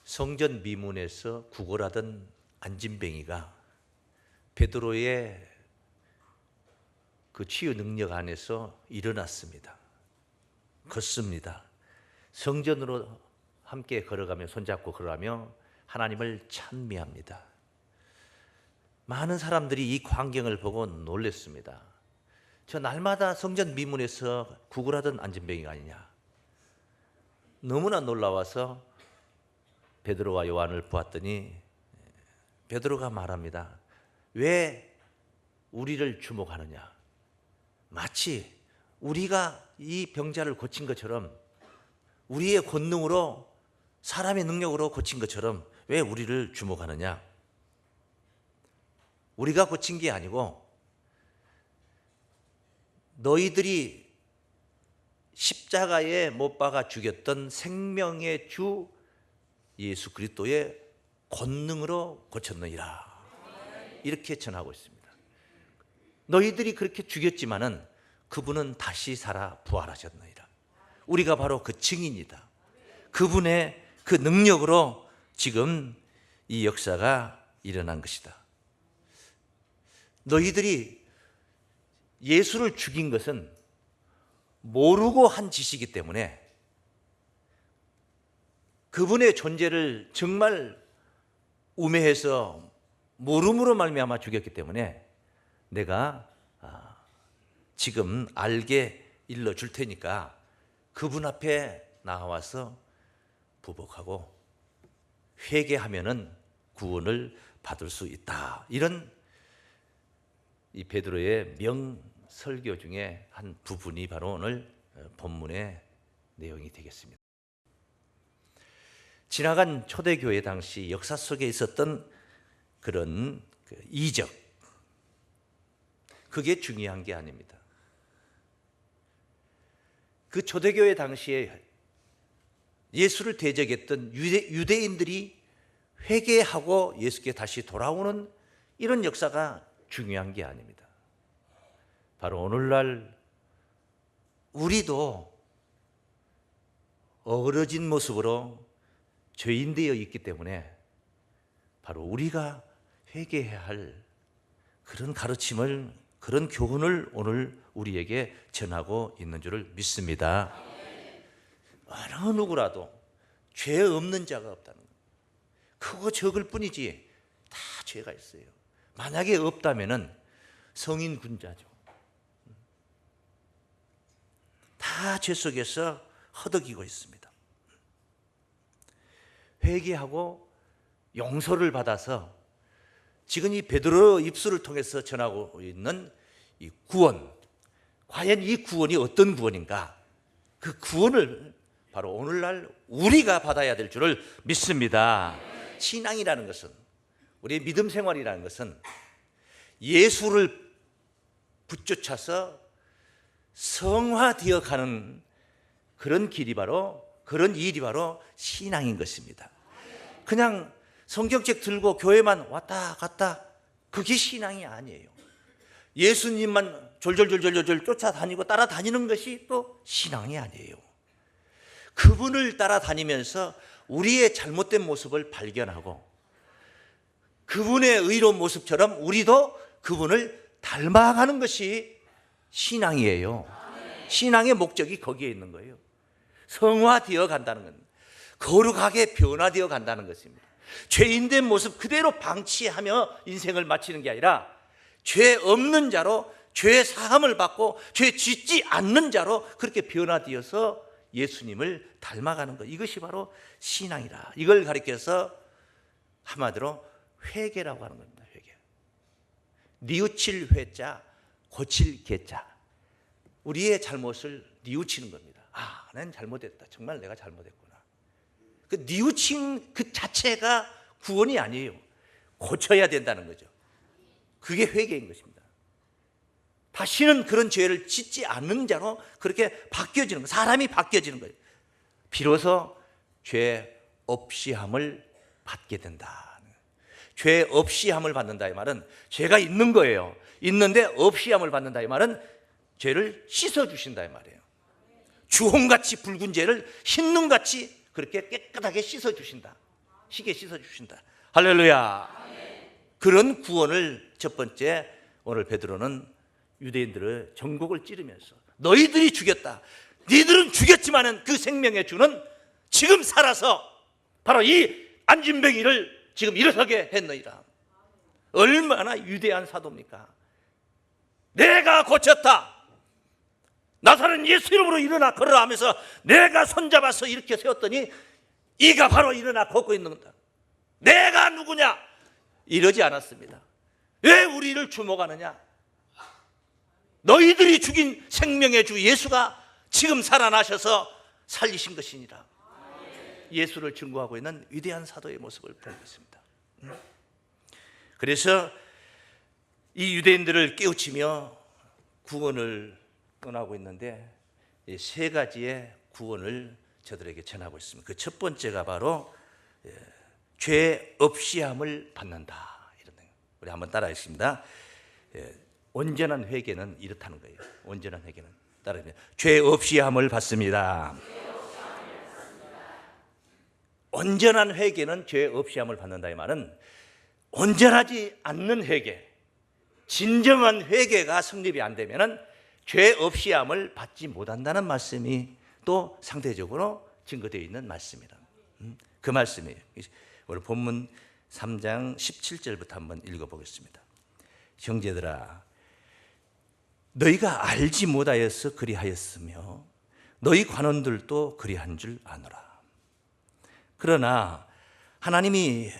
성전 미문에서 구걸하던 안진뱅이가 베드로의 그 치유 능력 안에서 일어났습니다. 걷습니다. 성전으로 함께 걸어가며 손잡고 걸어가며 하나님을 찬미합니다. 많은 사람들이 이 광경을 보고 놀랐습니다. 저 날마다 성전 미문에서 구걸하던 안진뱅이가 아니냐. 너무나 놀라워서 베드로와 요한을 보았더니 베드로가 말합니다. 왜 우리를 주목하느냐. 마치 우리가 이 병자를 고친 것처럼, 우리의 권능으로, 사람의 능력으로 고친 것처럼 왜 우리를 주목하느냐. 우리가 고친 게 아니고 너희들이 십자가에 못 박아 죽였던 생명의 주 예수 그리스도의 권능으로 고쳤느니라. 이렇게 전하고 있습니다. 너희들이 그렇게 죽였지만은 그분은 다시 살아 부활하셨느니라. 우리가 바로 그 증인이다. 그분의 그 능력으로 지금 이 역사가 일어난 것이다. 너희들이 예수를 죽인 것은 모르고 한 짓이기 때문에, 그분의 존재를 정말 우매해서 모름으로 말미암아 죽였기 때문에 내가 지금 알게 일러줄 테니까 그분 앞에 나와서 부복하고 회개하면은 구원을 받을 수 있다. 이런 이 베드로의 명설교 중에 한 부분이 바로 오늘 본문의 내용이 되겠습니다. 지나간 초대교회 당시 역사 속에 있었던 그런 이적, 그게 중요한 게 아닙니다. 그 초대교회 당시에 예수를 대적했던 유대인들이 회개하고 예수께 다시 돌아오는 이런 역사가 중요한 게 아닙니다. 바로 오늘날 우리도 어그러진 모습으로 죄인되어 있기 때문에 바로 우리가 회개해야 할 그런 가르침을, 그런 교훈을 오늘 우리에게 전하고 있는 줄을 믿습니다. 어느 누구라도 죄 없는 자가 없다는 것, 크고 적을 뿐이지 다 죄가 있어요. 만약에 없다면은 성인 군자죠. 다 죄 속에서 허덕이고 있습니다. 회개하고 용서를 받아서 지금 이 베드로 입술을 통해서 전하고 있는 이 구원, 과연 이 구원이 어떤 구원인가? 그 구원을 바로 오늘날 우리가 받아야 될 줄을 믿습니다. 신앙이라는 것은, 우리의 믿음 생활이라는 것은 예수를 붙쫓아서 성화되어 가는 그런 길이 바로, 그런 일이 바로 신앙인 것입니다. 그냥 성경책 들고 교회만 왔다 갔다, 그게 신앙이 아니에요. 예수님만 졸졸졸졸졸 쫓아다니고 따라다니는 것이 또 신앙이 아니에요. 그분을 따라다니면서 우리의 잘못된 모습을 발견하고 그분의 의로운 모습처럼 우리도 그분을 닮아가는 것이 신앙이에요. 신앙의 목적이 거기에 있는 거예요. 성화되어 간다는 겁니다. 거룩하게 변화되어 간다는 것입니다. 죄인된 모습 그대로 방치하며 인생을 마치는 게 아니라 죄 없는 자로, 죄 사함을 받고 죄 짓지 않는 자로 그렇게 변화되어서 예수님을 닮아가는 것, 이것이 바로 신앙이라. 이걸 가리켜서 한마디로 회개라고 하는 겁니다. 회개. 뉘우칠 회자, 고칠 개자. 우리의 잘못을 뉘우치는 겁니다. 아, 난 잘못했다. 정말 내가 잘못했구나. 그 뉘우친 그 자체가 구원이 아니에요. 고쳐야 된다는 거죠. 그게 회개인 것입니다. 다시는 그런 죄를 짓지 않는 자로 그렇게 바뀌어지는 거예요. 사람이 바뀌어지는 거예요. 비로소 죄 없이 함을 받게 된다. 죄 없이 함을 받는다 이 말은 죄가 있는 거예요. 있는데 없이 함을 받는다 이 말은 죄를 씻어주신다 이 말이에요. 주홍같이 붉은 죄를 흰눈같이 그렇게 깨끗하게 씻어주신다. 희게 씻어주신다. 할렐루야. 그런 구원을 첫 번째 오늘 베드로는 유대인들의 전곡을 찌르면서 너희들이 죽였다. 너희들은 죽였지만은 그 생명의 주는 지금 살아서 바로 이 안진뱅이를 지금 일어서게 했느니라. 얼마나 위대한 사도입니까? 내가 고쳤다. 나사렛 예수 이름으로 일어나 걸으라 하면서 내가 손잡아서 이렇게 세웠더니 이가 바로 일어나 걷고 있는 거다. 내가 누구냐? 이러지 않았습니다. 왜 우리를 주목하느냐? 너희들이 죽인 생명의 주 예수가 지금 살아나셔서 살리신 것이니라. 예수를 증거하고 있는 위대한 사도의 모습을 보고 있습니다. 그래서 이 유대인들을 깨우치며 구원을 떠나고 있는데 세 가지의 구원을 저들에게 전하고 있습니다. 그 첫 번째가 바로 죄 없이 함을 받는다. 이런 거. 우리 한번 따라하겠습니다. 온전한 회개는 이렇다는 거예요. 온전한 회개는 따라하면 죄 없이 함을 받습니다. 온전한 회개는 죄 없이 함을 받는다. 이 말은 온전하지 않는 회개, 진정한 회개가 성립이 안 되면은 죄 없이 함을 받지 못한다는 말씀이 또 상대적으로 증거되어 있는 말씀이다. 그 말씀이에요. 오늘 본문 3장 17절부터 한번 읽어보겠습니다. 형제들아, 너희가 알지 못하여서 그리하였으며 너희 관원들도 그리한 줄 아노라. 그러나 하나님이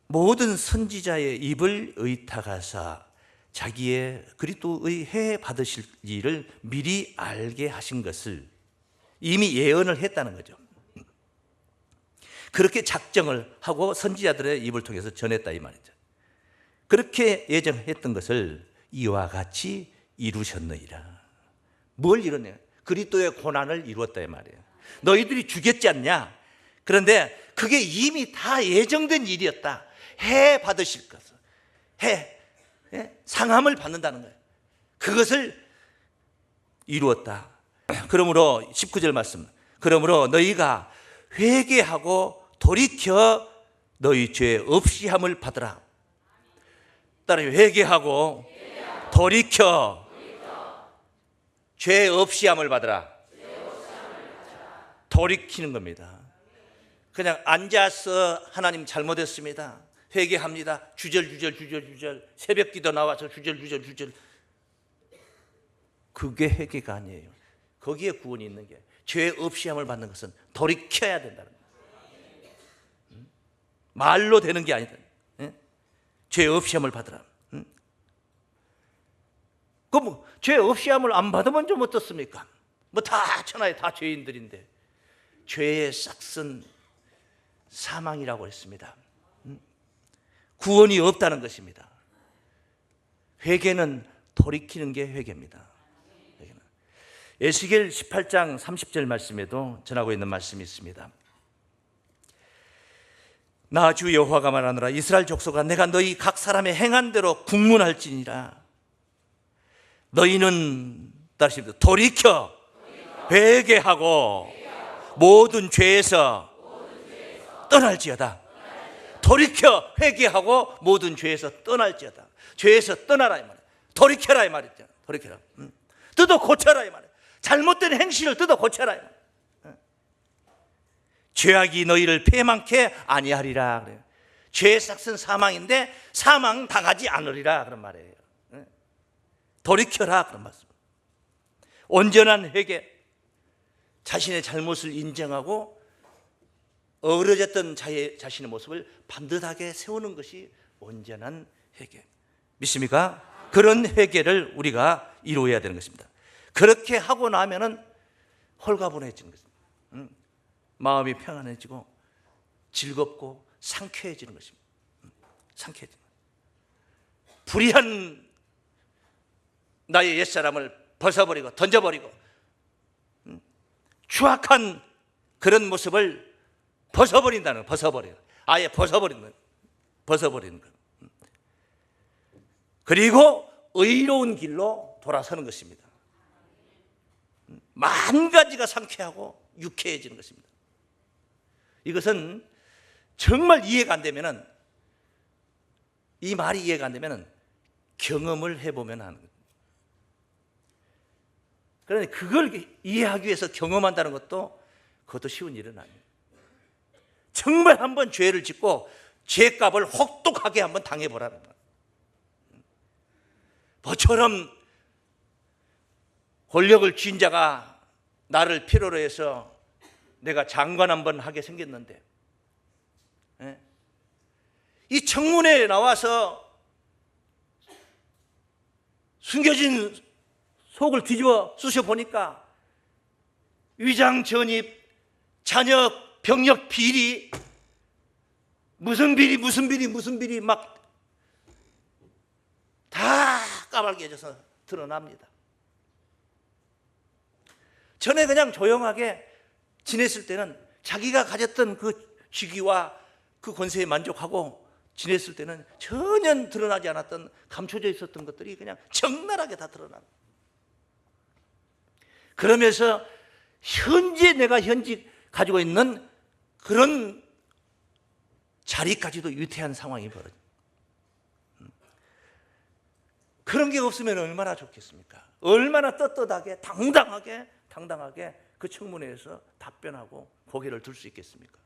모든 선지자의 입을 의탁하사 자기의 그리스도의 해 받으실 일을 미리 알게 하신 것을 이미 예언을 했다는 거죠. 그렇게 작정을 하고 선지자들의 입을 통해서 전했다 이 말이죠. 그렇게 예정했던 것을 이와 같이 이루셨느니라. 뭘 이루냐? 그리스도의 고난을 이루었다 이 말이에요. 너희들이 죽였지 않냐? 그런데 그게 이미 다 예정된 일이었다. 해 받으실 것을 상함을 받는다는 거예요. 그것을 이루었다. 그러므로 19절 말씀, 그러므로 너희가 회개하고 돌이켜 너희 죄 없이 함을 받으라. 따라 회개하고 돌이켜 죄 없이 함을 받으라. 돌이키는 겁니다. 그냥 앉아서 하나님 잘못했습니다, 회개합니다, 주절 새벽 기도 나와서 주절 그게 회개가 아니에요. 거기에 구원이 있는 게 죄 없이 함을 받는 것은 돌이켜야 된다는 거예요. 말로 되는 게 아니다. 죄 없이 함을 받으라. 그럼 죄 없이 함을 안 받으면 좀 어떻습니까? 뭐 다 천하에 다 죄인들인데 죄의 싹은 사망이라고 했습니다. 구원이 없다는 것입니다. 회개는 돌이키는 게 회개입니다. 에스겔 18장 30절 말씀에도 전하고 있는 말씀이 있습니다. 나 주 여호와가 말하노라. 이스라엘 족속아, 내가 너희 각 사람의 행한 대로 국문할지니라. 너희는 다시 돌이켜 회개하고 모든 죄에서 떠날지어다. 돌이켜 회개하고 모든 죄에서 떠날지어다. 죄에서 떠나라 이 말이야. 돌이켜라 이 말이죠. 돌이켜라. 뜯어 고쳐라 이 말이야. 잘못된 행실을 뜯어 고쳐라 이 말이야. 죄악이 너희를 패망케 아니하리라 그래요. 죄의 싹은 사망인데 사망 당하지 않으리라 그런 말이에요. 돌이켜라 그런 말씀. 온전한 회개, 자신의 잘못을 인정하고 어그러졌던 자신의 모습을 반듯하게 세우는 것이 온전한 회개. 믿습니까? 그런 회개를 우리가 이루어야 되는 것입니다. 그렇게 하고 나면은 홀가분해지는 것입니다. 마음이 평안해지고 즐겁고 상쾌해지는 것입니다. 상쾌해지는 것입니다. 불의한 나의 옛사람을 벗어버리고 던져버리고 추악한 그런 모습을 벗어버린다는, 아예 벗어버리는 것. 그리고 의로운 길로 돌아서는 것입니다. 만 가지가 상쾌하고 유쾌해지는 것입니다. 이것은 정말 이해가 안 되면은, 이 말이 이해가 안 되면은 경험을 해보면 하는 거예요. 그런데 그걸 이해하기 위해서 경험한다는 그것도 쉬운 일은 아니에요. 정말 한번 죄를 짓고 죄값을 혹독하게 한번 당해보라는 거예요. 뭐처럼 권력을 쥔 자가 나를 필요로 해서 내가 장관 한번 하게 생겼는데, 이 청문회에 나와서 숨겨진 속을 뒤집어 쑤셔 보니까 위장 전입, 잔여 병력 비리, 무슨 비리 막 다 까발겨져서 드러납니다. 전에 그냥 조용하게 지냈을 때는 자기가 가졌던 그 직위와 그 권세에 만족하고 지냈을 때는 전혀 드러나지 않았던, 감춰져 있었던 것들이 그냥 적나라하게 다 드러납니다. 그러면서 내가 현재 가지고 있는 그런 자리까지도 유태한 상황이 벌어집니다. 그런 게 없으면 얼마나 좋겠습니까? 얼마나 떳떳하게 당당하게 그 청문회에서 답변하고 고개를 들 수 있겠습니까?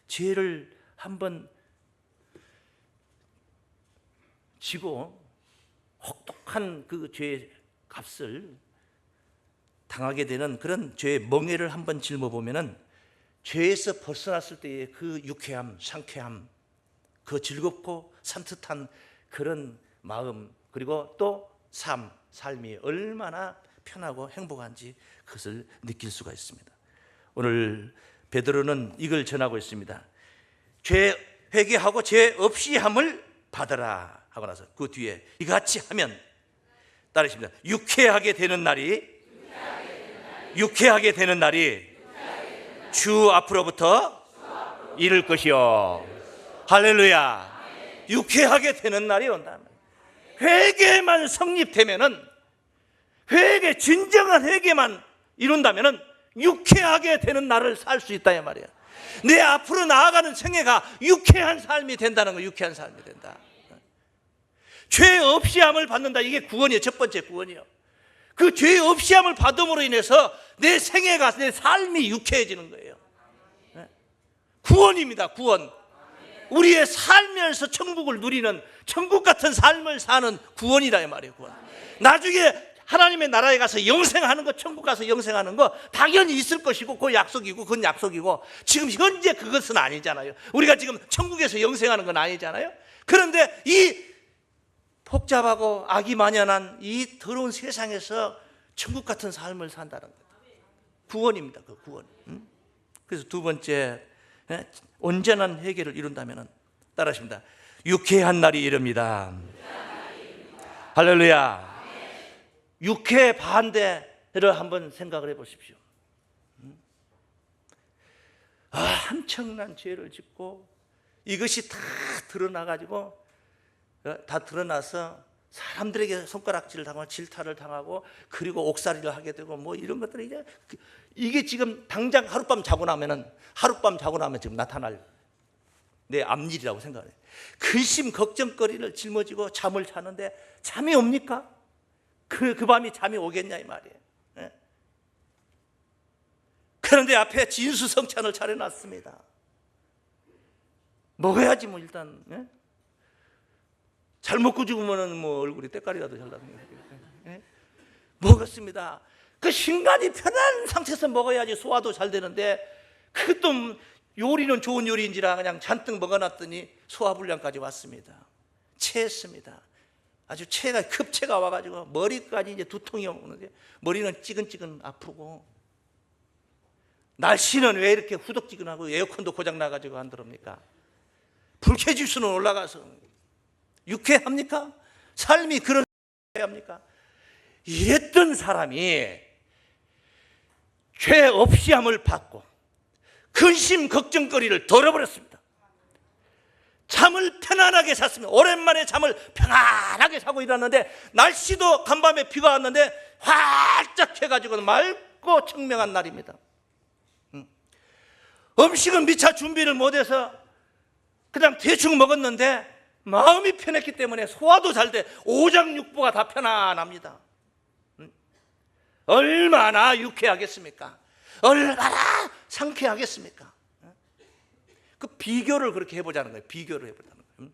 죄를 한번 지고 혹독한 그 죄의 값을 당하게 되는 그런 죄의 멍에를 한번 짊어보면은 죄에서 벗어났을 때의 그 유쾌함, 상쾌함, 그 즐겁고 산뜻한 그런 마음, 그리고 또 삶이 얼마나 편하고 행복한지 그것을 느낄 수가 있습니다. 오늘 베드로는 이걸 전하고 있습니다. 죄 회개하고 죄 없이 함을 받아라 하고 나서 그 뒤에 이같이 하면 따르십니다. 유쾌하게 되는 날이 주 앞으로부터 이를 것이요. 할렐루야. 유쾌하게 되는 날이 온다. 회개만 성립되면은, 진정한 회개만 이룬다면은 유쾌하게 되는 날을 살 수 있다 이 말이야. 내 앞으로 나아가는 생애가 유쾌한 삶이 된다는 거. 유쾌한 삶이 된다. 죄 없이 함을 받는다. 이게 구원이에요. 첫 번째 구원이요. 그 죄 없이 함을 받음으로 인해서 내 생애가, 내 삶이 유쾌해지는 거예요. 구원입니다. 구원. 우리의 살면서 천국을 누리는, 천국 같은 삶을 사는 구원이다 이 말이에요. 구원. 나중에 하나님의 나라에 가서 영생하는 거, 천국 가서 영생하는 거 당연히 있을 것이고, 그건 약속이고, 지금 현재 그것은 아니잖아요. 우리가 지금 천국에서 영생하는 건 아니잖아요. 그런데 이 복잡하고 악이 만연한 이 더러운 세상에서 천국 같은 삶을 산다는 거예요. 구원입니다. 그 구원. 그래서 두 번째, 온전한 회개를 이룬다면 따라하십니다. 유쾌한 날이 이릅니다. 할렐루야. 유쾌 반대를 한번 생각을 해보십시오. 엄청난 죄를 짓고 이것이 다 드러나가지고, 다 드러나서 사람들에게 손가락질을 당하고 질타를 당하고, 그리고 옥살이를 하게 되고, 뭐 이런 것들이 이게 지금 당장 하룻밤 자고 나면 지금 나타날 내 앞일이라고 생각해요. 근심 걱정거리를 짊어지고 잠을 자는데 잠이 옵니까? 그 밤이 잠이 오겠냐 이 말이에요. 그런데 앞에 진수성찬을 차려놨습니다. 먹어야지 뭐 일단. 잘 먹고 죽으면 뭐 얼굴이 때깔이라도 잘 나는 거예요. 먹었습니다. 그 신간이 편한 상태에서 먹어야지 소화도 잘 되는데, 그것도 요리는 좋은 요리인지라 그냥 잔뜩 먹어놨더니 소화불량까지 왔습니다. 체했습니다. 아주 급체가 와가지고 머리까지 이제 두통이 오는데, 머리는 찌근찌근 아프고, 날씨는 왜 이렇게 후덥지근하고 에어컨도 고장 나가지고 안 들어옵니까? 불쾌지수는 올라가서 유쾌합니까? 삶이 그런 합니까? 이랬던 사람이 죄 없이 함을 받고 근심 걱정거리를 덜어버렸습니다. 잠을 편안하게 잤습니다. 오랜만에 잠을 편안하게 자고 일어났는데, 날씨도 간밤에 비가 왔는데 활짝 해가지고 맑고 청명한 날입니다. 음식은 미처 준비를 못해서 그냥 대충 먹었는데 마음이 편했기 때문에 소화도 잘 돼. 오장육부가 다 편안합니다. 얼마나 유쾌하겠습니까? 얼마나 상쾌하겠습니까? 그 비교를 그렇게 해보자는 거예요. 비교를 해보자는 거예요.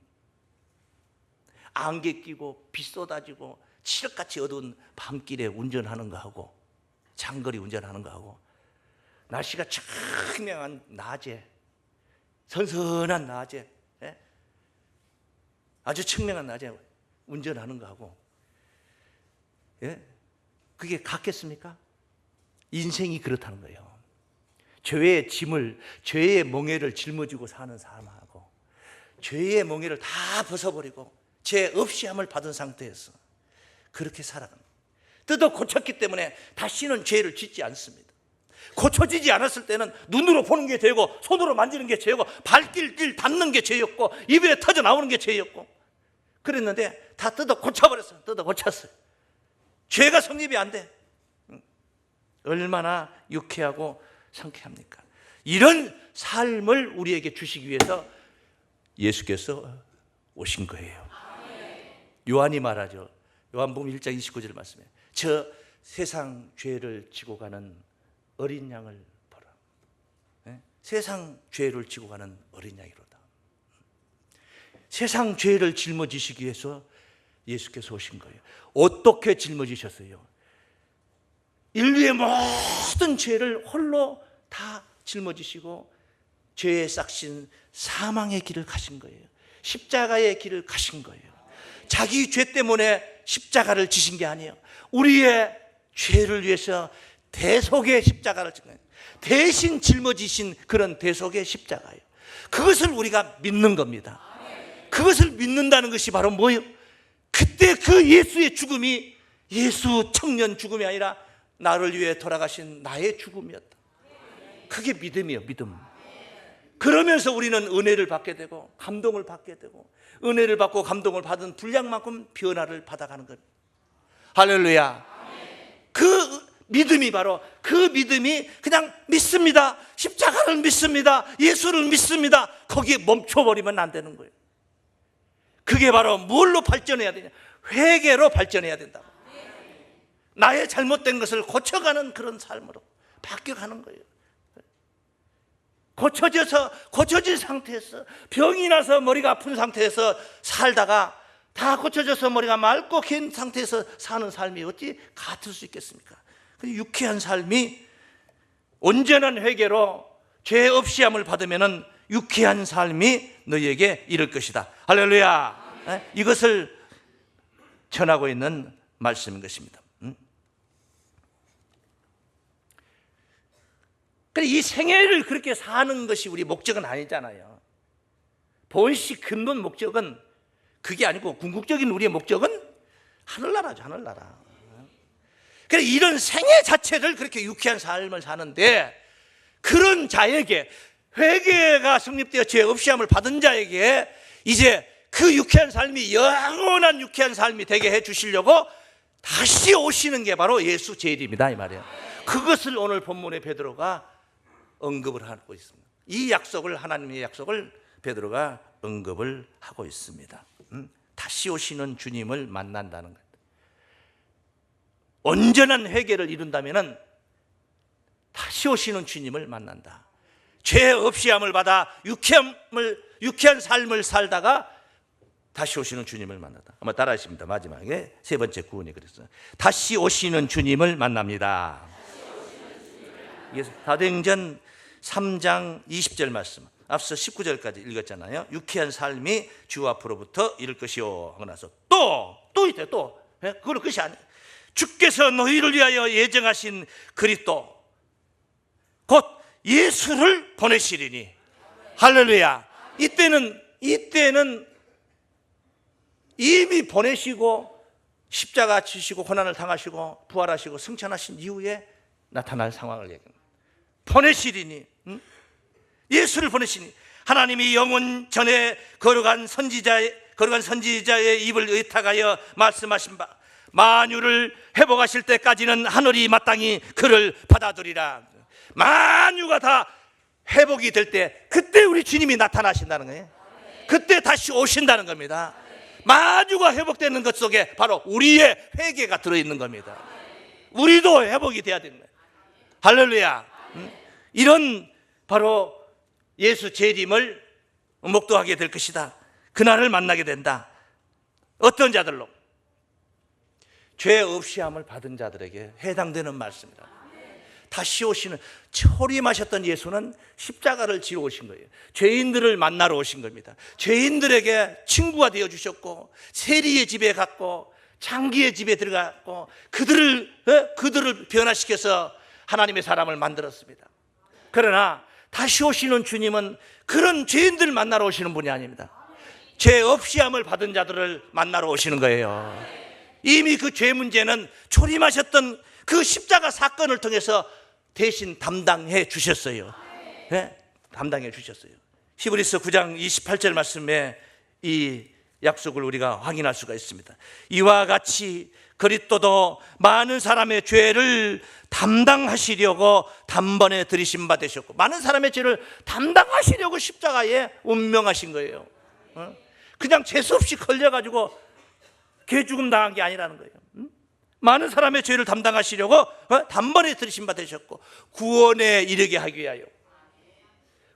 안개 끼고 비 쏟아지고 칠흑같이 어두운 밤길에 운전하는 거하고 장거리 운전하는 거하고 날씨가 청명한 낮에 선선한 낮에 아주 청명한 낮에 운전하는 거하고 그게 같겠습니까? 인생이 그렇다는 거예요. 죄의 짐을, 죄의 멍에를 짊어지고 사는 사람하고 죄의 멍에를 다 벗어버리고 죄 없이 함을 받은 상태에서 그렇게 살아갑니다. 뜯어 고쳤기 때문에 다시는 죄를 짓지 않습니다. 고쳐지지 않았을 때는 눈으로 보는 게 죄고 손으로 만지는 게 죄고 발길 닿는 게 죄였고 입에 터져 나오는 게 죄였고 그랬는데 다 뜯어 고쳐버렸어요. 뜯어 고쳤어요. 죄가 성립이 안 돼. 얼마나 유쾌하고 상쾌합니까? 이런 삶을 우리에게 주시기 위해서 예수께서 오신 거예요. 요한이 말하죠. 요한복음 1장 29절 말씀에 저 세상 죄를 지고 가는 어린 양을 보라. 세상 죄를 지고 가는 어린 양이로다. 세상 죄를 짊어지시기 위해서 예수께서 오신 거예요. 어떻게 짊어지셨어요? 인류의 모든 죄를 홀로 다 짊어지시고 죄에 싹신 사망의 길을 가신 거예요. 십자가의 길을 가신 거예요. 자기 죄 때문에 십자가를 지신 게 아니에요. 우리의 죄를 위해서 대속의 십자가를 지신 거예요. 대신 짊어지신 그런 대속의 십자가예요. 그것을 우리가 믿는 겁니다. 그것을 믿는다는 것이 바로 뭐예요? 그때 그 예수의 죽음이 예수 청년 죽음이 아니라 나를 위해 돌아가신 나의 죽음이었다. 그게 믿음이에요. 믿음. 그러면서 우리는 은혜를 받게 되고 감동을 받게 되고 은혜를 받고 감동을 받은 분량만큼 변화를 받아가는 겁니다. 할렐루야. 그 믿음이 바로 그 믿음이 그냥 믿습니다. 십자가를 믿습니다. 예수를 믿습니다. 거기에 멈춰버리면 안 되는 거예요. 그게 바로 뭘로 발전해야 되냐? 회개로 발전해야 된다. 나의 잘못된 것을 고쳐가는 그런 삶으로 바뀌어가는 거예요. 고쳐진 상태에서 병이 나서 머리가 아픈 상태에서 살다가 다 고쳐져서 머리가 맑고 긴 상태에서 사는 삶이 어찌 같을 수 있겠습니까? 유쾌한 삶이 온전한 회개로 죄 없이 함을 받으면은 유쾌한 삶이 너희에게 이를 것이다. 할렐루야. 이것을 전하고 있는 말씀인 것입니다. 이 생애를 그렇게 사는 것이 우리 목적은 아니잖아요. 본시 근본 목적은 그게 아니고 궁극적인 우리의 목적은 하늘나라죠. 하늘나라. 그래서 이런 생애 자체를 그렇게 유쾌한 삶을 사는데 그런 자에게 회개가 성립되어 죄 없이 함을 받은 자에게 이제 그 유쾌한 삶이 영원한 유쾌한 삶이 되게 해 주시려고 다시 오시는 게 바로 예수 재림이다 이 말이에요. 그것을 오늘 본문의 베드로가 언급을 하고 있습니다. 이 약속을 하나님의 약속을 베드로가 언급을 하고 있습니다. 다시 오시는 주님을 만난다는 것. 온전한 회개를 이룬다면은 다시 오시는 주님을 만난다. 죄 없이 함을 받아 유쾌한 삶을 살다가 다시 오시는 주님을 만난다. 한번 따라하십니다. 마지막에 세 번째 구원이 그랬어요. 다시 오시는 주님을 만납니다. 사도행전 3장 20절 말씀 앞서 19절까지 읽었잖아요. 유쾌한 삶이 주 앞으로부터 이를 것이요 하고 나서 또 있대요. 또 그건 끝이 아니에요. 주께서 너희를 위하여 예정하신 그리스도 곧 예수를 보내시리니 할렐루야. 이때는 이미 보내시고 십자가 지시고 고난을 당하시고 부활하시고 승천하신 이후에 나타날 상황을 얘기합니다. 보내시리니 예수를 보내시니 하나님이 영원 전에 거룩한 선지자의 입을 의탁하여 말씀하신 바 만유를 회복하실 때까지는 하늘이 마땅히 그를 받아들이라. 만유가 다 회복이 될 때 그때 우리 주님이 나타나신다는 거예요. 그때 다시 오신다는 겁니다. 마주가 회복되는 것 속에 바로 우리의 회개가 들어있는 겁니다. 우리도 회복이 돼야 되는 거예요. 할렐루야. 이런 바로 예수 재림을 목도하게 될 것이다. 그날을 만나게 된다. 어떤 자들로? 죄 없이 함을 받은 자들에게 해당되는 말씀이다. 다시 오시는, 초림하셨던 예수는 십자가를 지러 오신 거예요. 죄인들을 만나러 오신 겁니다. 죄인들에게 친구가 되어 주셨고, 세리의 집에 갔고, 창기의 집에 들어갔고, 그들을 변화시켜서 하나님의 사람을 만들었습니다. 그러나 다시 오시는 주님은 그런 죄인들을 만나러 오시는 분이 아닙니다. 죄 없이 함을 받은 자들을 만나러 오시는 거예요. 이미 그 죄 문제는 초림하셨던 그 십자가 사건을 통해서 대신 담당해 주셨어요. 네? 담당해 주셨어요. 히브리서 9장 28절 말씀에 이 약속을 우리가 확인할 수가 있습니다. 이와 같이 그리스도도 많은 사람의 죄를 담당하시려고 단번에 들이신 바 되셨고, 많은 사람의 죄를 담당하시려고 십자가에 운명하신 거예요. 그냥 재수 없이 걸려가지고 개죽음 당한 게 아니라는 거예요. 많은 사람의 죄를 담당하시려고 단번에 들이신 바 되셨고, 구원에 이르게 하기 위하여,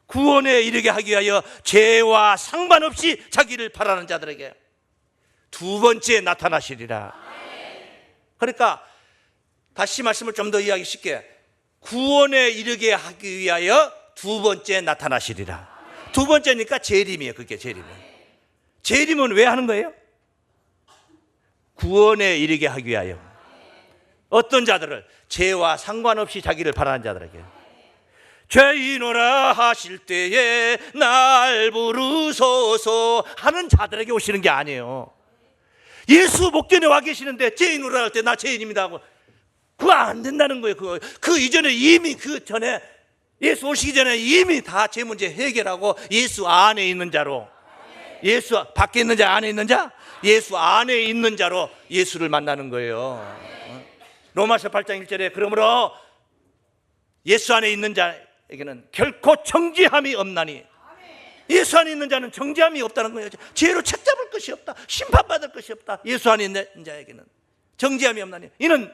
구원에 이르게 하기 위하여 죄와 상관없이 자기를 바라는 자들에게 두 번째 나타나시리라. 그러니까 다시 말씀을 좀 더 이해하기 쉽게, 구원에 이르게 하기 위하여 두 번째 나타나시리라. 두 번째니까 재림이에요. 그게 재림이에요. 재림은 왜 하는 거예요? 구원에 이르게 하기 위하여. 어떤 자들을? 죄와 상관없이 자기를 바라는 자들에게. 죄인오라 하실 때에 날 부르소서 하는 자들에게 오시는 게 아니에요. 예수 목전에 와 계시는데 죄인오라 할 때 나 죄인입니다 하고, 그거 안 된다는 거예요. 그 이전에 이미, 그 전에 예수 오시기 전에 이미 다 죄 문제 해결하고, 예수 안에 있는 자로, 예수 밖에 있는 자, 안에 있는 자, 예수 안에 있는 자로 예수를 만나는 거예요. 로마서 8장 1절에 그러므로 예수 안에 있는 자에게는 결코 정죄함이 없나니, 예수 안에 있는 자는 정죄함이 없다는 거예요. 죄로 책잡을 것이 없다, 심판받을 것이 없다. 예수 안에 있는 자에게는 정죄함이 없나니, 이는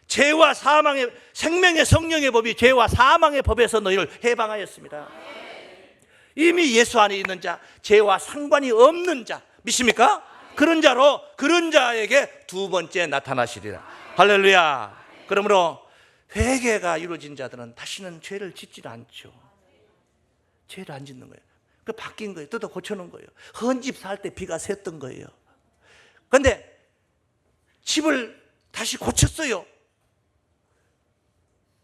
죄와 사망의, 생명의 성령의 법이 죄와 사망의 법에서 너희를 해방하였습니다. 이미 예수 안에 있는 자, 죄와 상관이 없는 자, 믿습니까? 그런 자로, 그런 자에게 두 번째 나타나시리라. 할렐루야. 그러므로 회개가 이루어진 자들은 다시는 죄를 짓지 않죠. 죄를 안 짓는 거예요. 그 바뀐 거예요. 뜯어 고쳐놓은 거예요. 헌집 살 때 비가 샜던 거예요. 그런데 집을 다시 고쳤어요.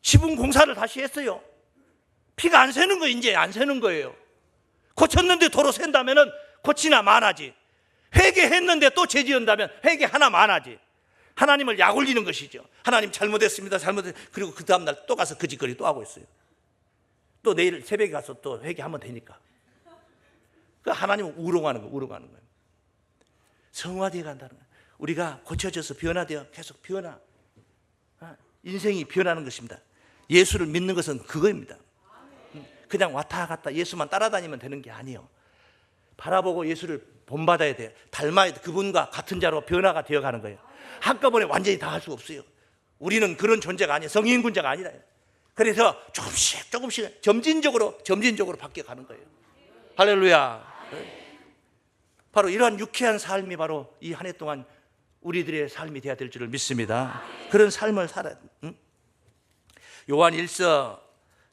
지붕 공사를 다시 했어요. 비가 안 새는 거예요. 이제 안 새는 거예요. 고쳤는데 도로 샌다면은 고치나 마나지. 회개했는데 또 죄 지은다면 회개 하나 마나지. 하나님을 약 올리는 것이죠. 하나님 잘못했습니다. 그리고 그 다음날 또 가서 그 짓거리 또 하고 있어요. 또 내일 새벽에 가서 또 회개하면 되니까. 그 하나님은 우롱하는 거예요. 성화되어 간다는 거예요. 우리가 고쳐져서 변화되어 계속 인생이 변하는 것입니다. 예수를 믿는 것은 그거입니다. 그냥 왔다 갔다 예수만 따라다니면 되는 게 아니에요. 바라보고 예수를 본받아야 돼요. 닮아야 돼. 그분과 같은 자로 변화가 되어가는 거예요. 한꺼번에 완전히 다 할 수 없어요. 우리는 그런 존재가 아니에요. 성인군자가 아니라. 그래서 조금씩 점진적으로 바뀌어가는 거예요. 할렐루야. 바로 이러한 유쾌한 삶이 바로 이 한 해 동안 우리들의 삶이 되어야 될 줄을 믿습니다. 그런 삶을 살아야 돼요.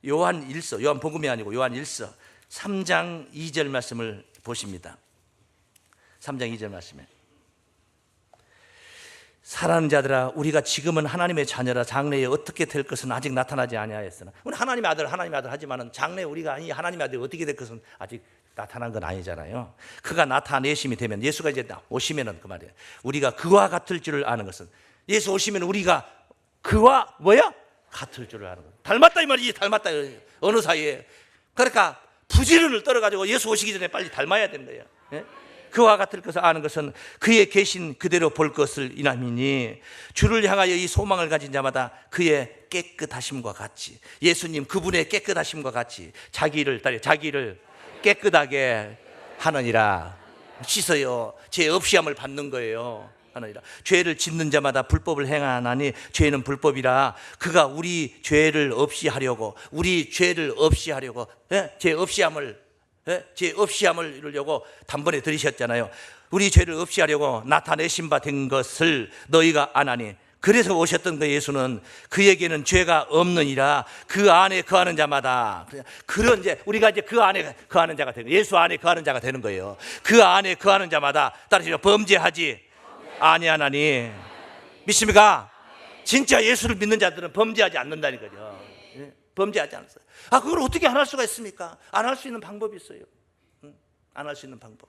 요한복음이 아니고 요한1서 3장 2절 말씀을 보십니다. 3장 2절 말씀에, 사랑하는 자들아, 우리가 지금은 하나님의 자녀라 장래에 어떻게 될 것은 아직 나타나지 아니하였으나, 우리 하나님의 아들 하지만은 장래에 우리가 이 하나님의 아들이 어떻게 될 것은 아직 나타난 건 아니잖아요. 그가 나타내심이 되면, 예수가 이제 오시면은 그 말이에요. 우리가 그와 같을 줄을 아는 것은, 예수 오시면 우리가 그와 같을 줄을 아는 거예요. 닮았다 이 말이지. 닮았다 어느 사이에. 그러니까 부지런을 떨어가지고 예수 오시기 전에 빨리 닮아야 되는 거예요. 예? 그와 같을 것을 아는 것은 그의 계신 그대로 볼 것을 인함이니 주를 향하여 이 소망을 가진 자마다 그의 깨끗하심과 같이, 예수님 그분의 깨끗하심과 같이 자기를 깨끗하게 하느니라. 씻어요. 죄 없이 함을 받는 거예요. 하느니라. 죄를 짓는 자마다 불법을 행하나니 죄는 불법이라. 그가 우리 죄를 없이 하려고, 죄 없이 함을 이루려고 단번에 들으셨잖아요. 우리 죄를 없이 하려고 나타내신 바 된 것을 너희가 아나니, 그래서 오셨던 그 예수는 그에게는 죄가 없느니라. 그 안에 거하는 자마다, 그런 이제 우리가 이제 그 안에 거하는 자가 되는, 예수 안에 거하는 자가 되는 거예요. 그 안에 거하는 자마다 따르시죠. 범죄하지 아니하나니. 믿습니까? 진짜 예수를 믿는 자들은 범죄하지 않는다는 거죠. 범죄하지 않았어요. 그걸 어떻게 안 할 수가 있습니까? 안 할 수 있는 방법이 있어요. 안 할 수 있는 방법.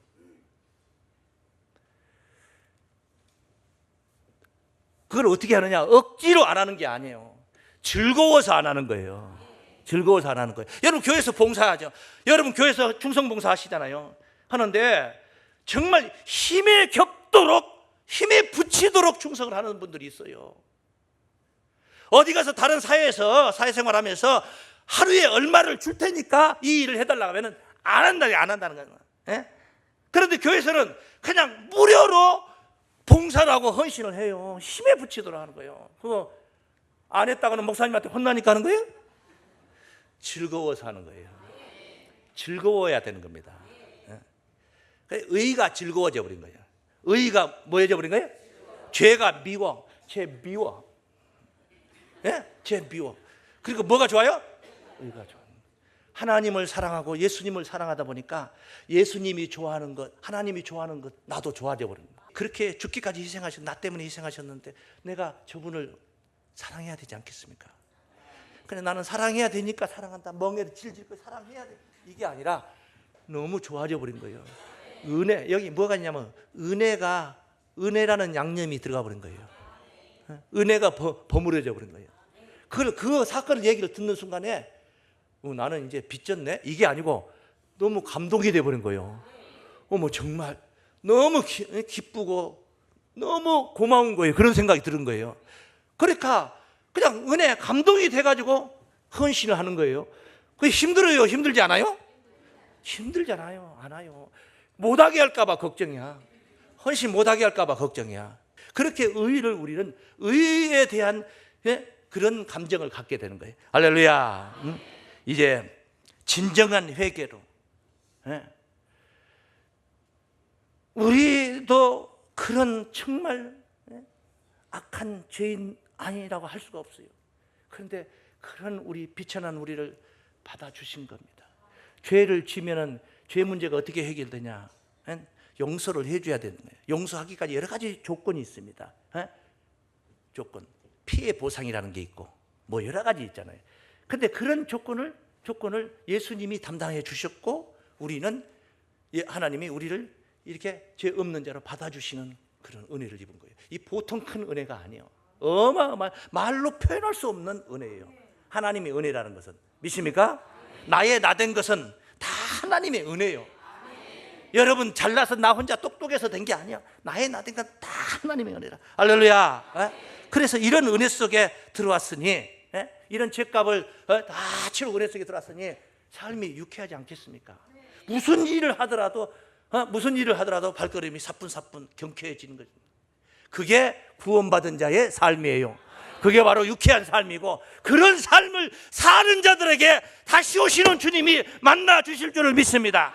그걸 어떻게 하느냐? 억지로 안 하는 게 아니에요. 즐거워서 안 하는 거예요. 즐거워서 안 하는 거예요. 여러분 교회에서 봉사하죠. 여러분 교회에서 충성봉사 하시잖아요. 하는데 정말 힘에 붙이도록 충성을 하는 분들이 있어요. 어디 가서 다른 사회에서 사회생활하면서 하루에 얼마를 줄 테니까 이 일을 해달라고 하면 안 한다는 거예요. 예? 그런데 교회에서는 그냥 무료로 봉사를 하고 헌신을 해요. 힘에 붙이도록 하는 거예요. 그거 안 했다고는 목사님한테 혼나니까 하는 거예요? 즐거워서 하는 거예요. 즐거워야 되는 겁니다. 의가 즐거워져 버린 거예요. 의가 뭐해져 버린 거예요? 죄가 미워. 죄 미워. 예? 죄 미워. 그리고 뭐가 좋아요? 의가 좋아요. 하나님을 사랑하고 예수님을 사랑하다 보니까 예수님이 좋아하는 것, 하나님이 좋아하는 것, 나도 좋아져 버린 거예요. 그렇게 죽기까지 희생하셨는데, 나 때문에 희생하셨는데 내가 저분을 사랑해야 되지 않겠습니까? 근데 나는 사랑해야 되니까 사랑한다, 멍에도 질질 거 사랑해야 돼, 이게 아니라 너무 좋아져 버린 거예요. 은혜, 여기 뭐가 있냐면 은혜라는 양념이 들어가 버린 거예요. 은혜가 버무려져 버린 거예요. 그 사건을 얘기를 듣는 순간에 나는 이제 빚졌네, 이게 아니고 너무 감동이 돼 버린 거예요. 어머, 정말 너무 기쁘고 너무 고마운 거예요. 그런 생각이 드는 거예요. 그러니까 그냥 은혜, 감동이 돼가지고 헌신을 하는 거예요. 그게 힘들어요? 힘들지 않아요? 힘들잖아요. 안 와요. 못하게 할까봐 걱정이야. 헌신 못하게 할까봐 걱정이야. 그렇게 우리는 의에 대한 그런 감정을 갖게 되는 거예요. 할렐루야. 이제 진정한 회개로, 우리도 그런 정말 악한 죄인 아니라고 할 수가 없어요. 그런데 그런 우리 비천한 우리를 받아주신 겁니다. 죄를 지면은 죄 문제가 어떻게 해결되냐? 용서를 해줘야 되는 거예요. 용서하기까지 여러 가지 조건이 있습니다. 조건, 피해 보상이라는 게 있고 뭐 여러 가지 있잖아요. 그런데 그런 조건을 예수님이 담당해 주셨고, 우리는 하나님이 우리를 이렇게 죄 없는 자로 받아주시는 그런 은혜를 입은 거예요. 이 보통 큰 은혜가 아니에요. 어마어마한, 말로 표현할 수 없는 은혜예요. 하나님의 은혜라는 것은. 믿습니까? 나의 나된 것은 다 하나님의 은혜예요. 여러분 잘나서 나 혼자 똑똑해서 된 게 아니야. 나의 나된 건 다 하나님의 은혜라. 할렐루야. 그래서 이런 은혜 속에 들어왔으니, 이런 죄값을 다 치르고 은혜 속에 들어왔으니 삶이 유쾌하지 않겠습니까? 무슨 일을 하더라도 발걸음이 사뿐사뿐 경쾌해지는 거죠. 그게 구원받은 자의 삶이에요. 그게 바로 유쾌한 삶이고, 그런 삶을 사는 자들에게 다시 오시는 주님이 만나 주실 줄을 믿습니다.